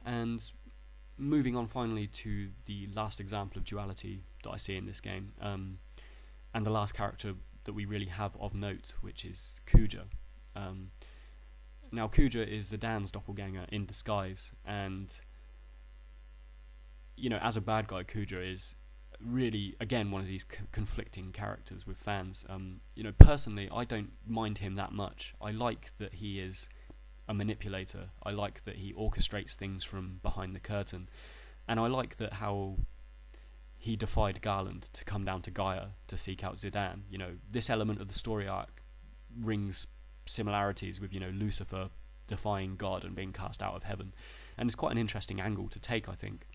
And moving on finally to the last example of duality that I see in this game, and the last character that we really have of note, which is Kuja. Um, Now, Kuja is Zidane's doppelganger in disguise, and as a bad guy, Kuja is really, again, one of these conflicting characters with fans. Personally, I don't mind him that much. I like that he is a manipulator. I like that he orchestrates things from behind the curtain, and I like that how he defied Garland to come down to Gaia to seek out Zidane. This element of the story arc rings similarities with Lucifer defying God and being cast out of heaven, and it's quite an interesting angle to take, I think.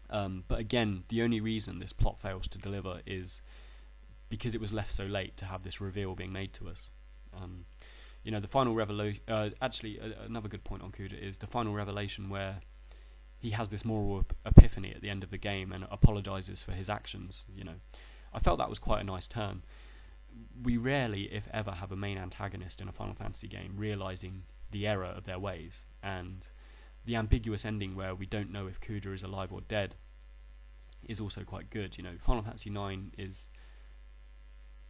But again, the only reason this plot fails to deliver is because it was left so late to have this reveal being made to us. The final revelation. Another good point on Kuja is the final revelation where he has this moral epiphany at the end of the game and apologizes for his actions. I felt that was quite a nice turn. We rarely, if ever, have a main antagonist in a Final Fantasy game realizing the error of their ways, and the ambiguous ending where we don't know if Kuja is alive or dead is also quite good. Final Fantasy IX is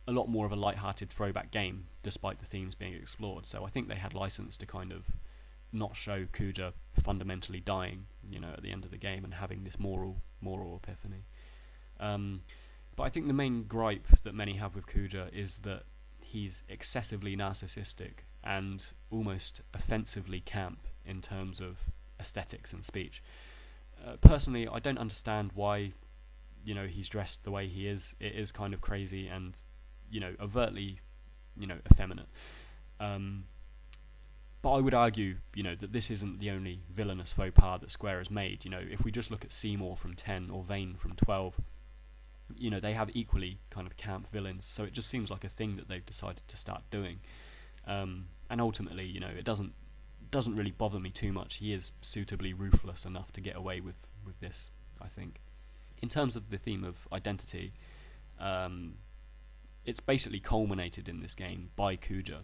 a lot more of a light-hearted throwback game, despite the themes being explored. So I think they had license to kind of not show Kuja fundamentally dying, at the end of the game and having this moral epiphany. But I think the main gripe that many have with Kuja is that he's excessively narcissistic and almost offensively camp in terms of aesthetics and speech. Personally, I don't understand why, he's dressed the way he is. It is kind of crazy and, overtly, effeminate. But I would argue, that this isn't the only villainous faux pas that Square has made. If we just look at Seymour from 10 or Vayne from 12, they have equally kind of camp villains, so it just seems like a thing that they've decided to start doing. And ultimately, it doesn't really bother me too much. He is suitably ruthless enough to get away with this, I think. In terms of the theme of identity, it's basically culminated in this game by Kuja,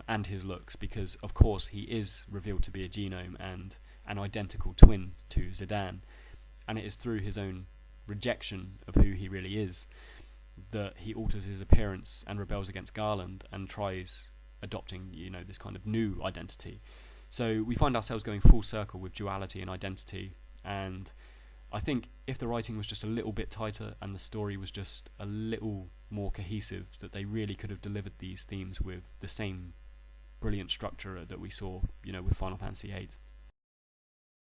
and his looks, because of course he is revealed to be a genome and an identical twin to Zidane, and it is through his own rejection of who he really is that he alters his appearance and rebels against Garland and tries adopting this kind of new identity. So we find ourselves going full circle with duality and identity, and I think if the writing was just a little bit tighter and the story was just a little more cohesive, that they really could have delivered these themes with the same brilliant structure that we saw with Final Fantasy VIII.